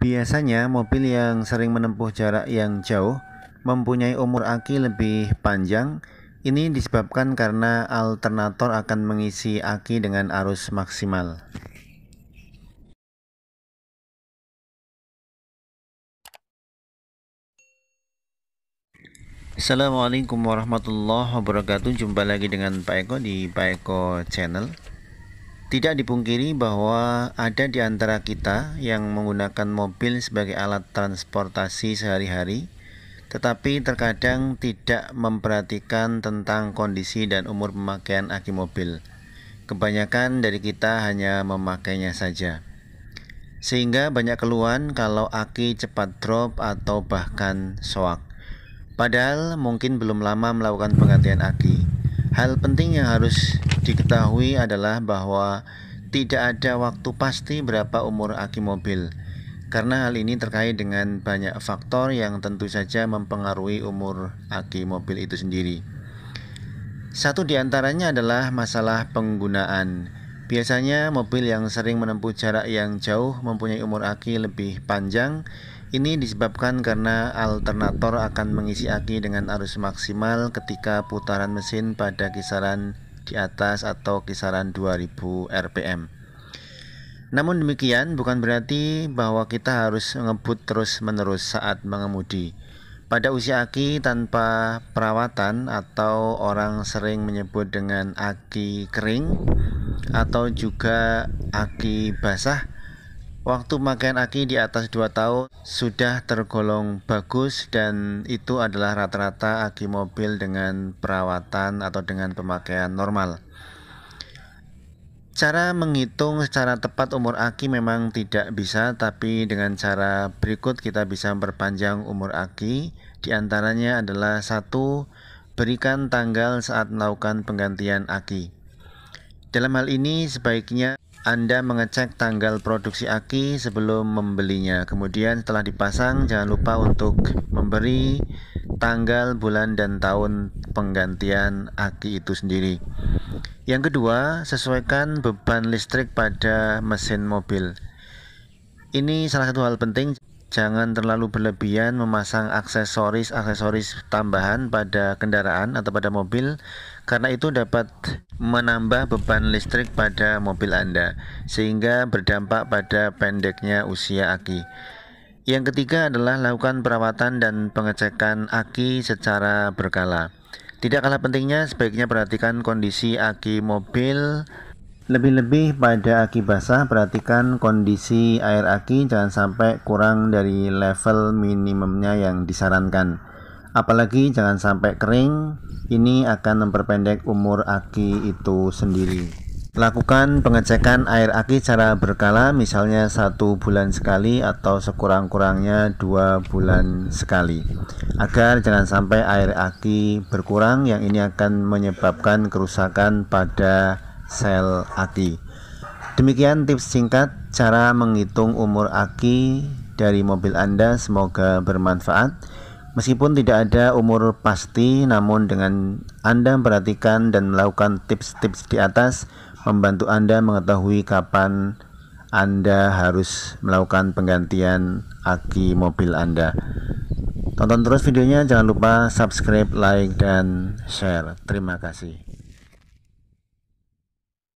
Biasanya mobil yang sering menempuh jarak yang jauh mempunyai umur aki lebih panjang. Ini disebabkan karena alternator akan mengisi aki dengan arus maksimal. Assalamualaikum warahmatullahi wabarakatuh. Jumpa lagi dengan Pak Eko di Pak Eko Channel. Tidak dipungkiri bahwa ada di antara kita yang menggunakan mobil sebagai alat transportasi sehari-hari, tetapi terkadang tidak memperhatikan tentang kondisi dan umur pemakaian aki mobil. Kebanyakan dari kita hanya memakainya saja, sehingga banyak keluhan kalau aki cepat drop atau bahkan soak. Padahal mungkin belum lama melakukan penggantian aki. Hal penting yang harus diketahui adalah bahwa tidak ada waktu pasti berapa umur aki mobil, karena hal ini terkait dengan banyak faktor yang tentu saja mempengaruhi umur aki mobil itu sendiri. Satu di antaranya adalah masalah penggunaan. Biasanya mobil yang sering menempuh jarak yang jauh mempunyai umur aki lebih panjang. Ini disebabkan karena alternator akan mengisi aki dengan arus maksimal ketika putaran mesin pada kisaran di atas atau kisaran 2000 rpm. Namun demikian bukan berarti bahwa kita harus ngebut terus-menerus saat mengemudi. Pada usia aki tanpa perawatan atau orang sering menyebut dengan aki kering atau juga aki basah, waktu pemakaian aki di atas 2 tahun sudah tergolong bagus, dan itu adalah rata-rata aki mobil dengan perawatan atau dengan pemakaian normal. Cara menghitung secara tepat umur aki memang tidak bisa, tapi dengan cara berikut kita bisa memperpanjang umur aki. Di antaranya adalah 1. Berikan tanggal saat melakukan penggantian aki. Dalam hal ini sebaiknya Anda mengecek tanggal produksi aki sebelum membelinya. Kemudian setelah dipasang, jangan lupa untuk memberi tanggal, bulan, dan tahun penggantian aki itu sendiri. Yang kedua, sesuaikan beban listrik pada mesin mobil. Ini salah satu hal penting. Jangan terlalu berlebihan memasang aksesoris tambahan pada kendaraan atau pada mobil, karena itu dapat menambah beban listrik pada mobil Anda, sehingga berdampak pada pendeknya usia aki. Yang ketiga adalah lakukan perawatan dan pengecekan aki secara berkala. Tidak kalah pentingnya, sebaiknya perhatikan kondisi aki mobil. Lebih-lebih pada aki basah, perhatikan kondisi air aki, jangan sampai kurang dari level minimumnya yang disarankan. Apalagi jangan sampai kering, ini akan memperpendek umur aki itu sendiri. Lakukan pengecekan air aki secara berkala, misalnya 1 bulan sekali atau sekurang-kurangnya 2 bulan sekali, agar jangan sampai air aki berkurang, yang ini akan menyebabkan kerusakan pada sel aki. Demikian tips singkat cara menghitung umur aki dari mobil Anda, semoga bermanfaat. Meskipun tidak ada umur pasti, namun dengan Anda memperhatikan dan melakukan tips-tips di atas, membantu Anda mengetahui kapan Anda harus melakukan penggantian aki mobil Anda. Tonton terus videonya, jangan lupa subscribe, like, dan share. Terima kasih.